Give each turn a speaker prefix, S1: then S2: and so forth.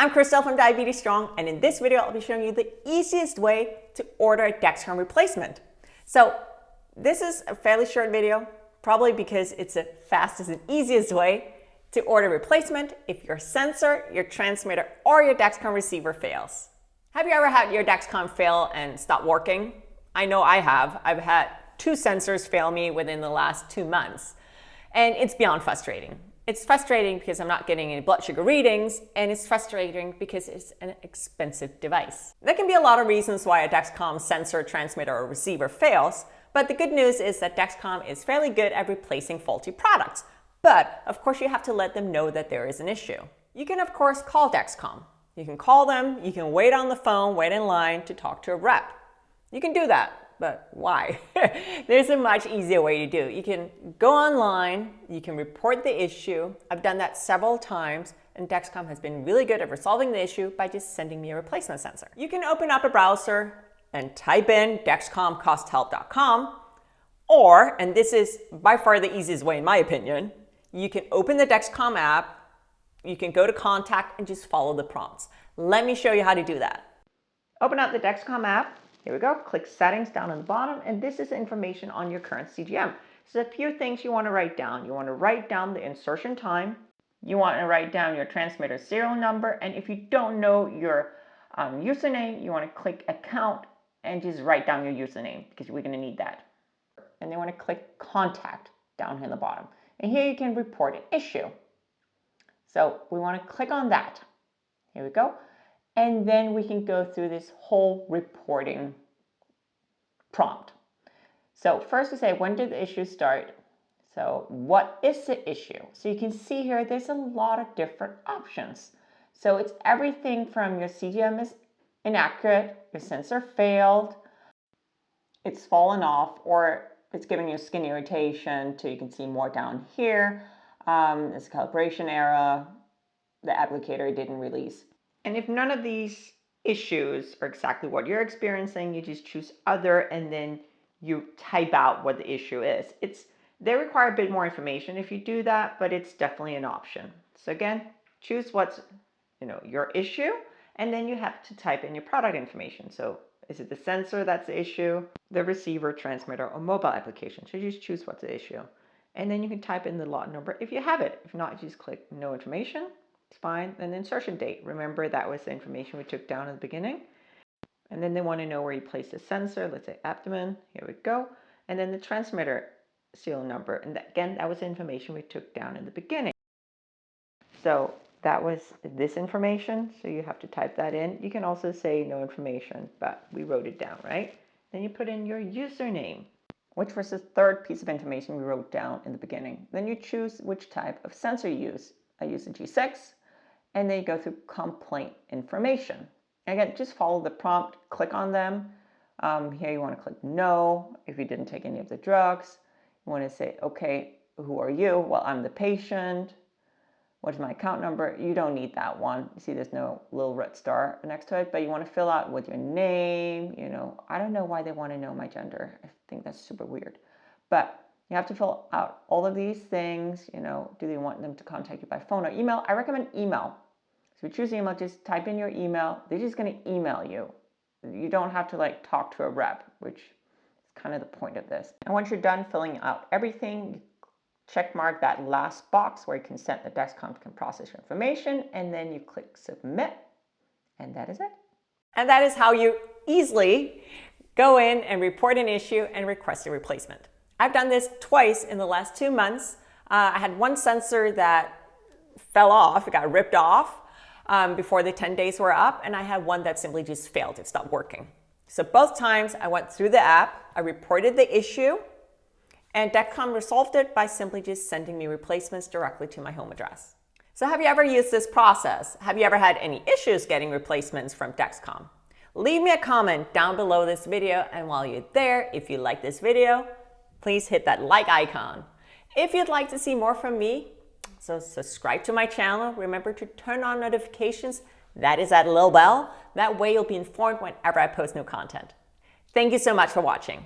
S1: I'm Crystal from Diabetes Strong, and in this video, I'll be showing you the easiest way to order a Dexcom replacement. So this is a fairly short video, probably because it's the fastest and easiest way to order a replacement if your sensor, your transmitter, or your Dexcom receiver fails. Have you ever had your Dexcom fail and stop working? I know I have. I've had 2 sensors fail me within the last 2 months, and it's beyond frustrating. It's frustrating because I'm not getting any blood sugar readings, and it's frustrating because it's an expensive device. There can be a lot of reasons why a Dexcom sensor, transmitter, or receiver fails, but the good news is that Dexcom is fairly good at replacing faulty products. But of course, you have to let them know that there is an issue. You can of course call Dexcom. You can call them, you can wait on the phone, wait in line to talk to a rep. You can do that. But why? There's a much easier way to do it. You can go online, you can report the issue. I've done that several times, and Dexcom has been really good at resolving the issue by just sending me a replacement sensor. You can open up a browser and type in dexcomcosthelp.com, or, and this is by far the easiest way in my opinion, you can open the Dexcom app, you can go to contact and just follow the prompts. Let me show you how to do that. Open up the Dexcom app. Here we go, click settings down on the bottom, and this is information on your current CGM. So a few things you want to write down. You want to write down the insertion time. You want to write down your transmitter serial number, and if you don't know your username, you want to click account and just write down your username because we're going to need that. And then you want to click contact down here in the bottom. And here you can report an issue. So we want to click on that. Here we go. And then we can go through this whole reporting prompt. So first we say, when did the issue start? So what is the issue? So you can see here, there's a lot of different options. So it's everything from your CGM is inaccurate, your sensor failed, it's fallen off, or it's giving you skin irritation, to you can see more down here. It's a calibration error, the applicator didn't release. And if none of these issues are exactly what you're experiencing, you just choose other and then you type out what the issue is. They require a bit more information if you do that, but it's definitely an option. So again, choose what's your issue, and then you have to type in your product information. So is it the sensor that's the issue, the receiver, transmitter, or mobile application? So you just choose what's the issue. And then you can type in the lot number if you have it. If not, you just click no information. It's fine. And insertion date. Remember, that was the information we took down at the beginning. And then they want to know where you place the sensor. Let's say abdomen. Here we go. And then the transmitter serial number. And again, that was the information we took down in the beginning. So that was this information. So you have to type that in. You can also say no information, but we wrote it down, right? Then you put in your username, which was the third piece of information we wrote down in the beginning. Then you choose which type of sensor you use. I use a G6. And then you go through complaint information. Again, just follow the prompt, click on them. Here you want to click no if you didn't take any of the drugs. You want to say, okay, who are you? Well, I'm the patient. What is my account number? You don't need that one. You see there's no little red star next to it, but you want to fill out with your name. I don't know why they want to know my gender. I think that's super weird. But you have to fill out all of these things. Do they want them to contact you by phone or email? I recommend email. So choose email, just type in your email. They're just going to email you. You don't have to talk to a rep, which is kind of the point of this. And once you're done filling out everything, check mark that last box where you consent that Dexcom can process your information, and then you click submit, and that is it. And that is how you easily go in and report an issue and request a replacement. I've done this twice in the last 2 months. I had one sensor that fell off, it got ripped off before the 10 days were up, and I had one that simply just failed, it stopped working. So both times I went through the app, I reported the issue, and Dexcom resolved it by simply just sending me replacements directly to my home address. So have you ever used this process? Have you ever had any issues getting replacements from Dexcom? Leave me a comment down below this video, and while you're there, if you like this video, please hit that like icon. If you'd like to see more from me, so subscribe to my channel. Remember to turn on notifications. That is that little bell. That way you'll be informed whenever I post new content. Thank you so much for watching.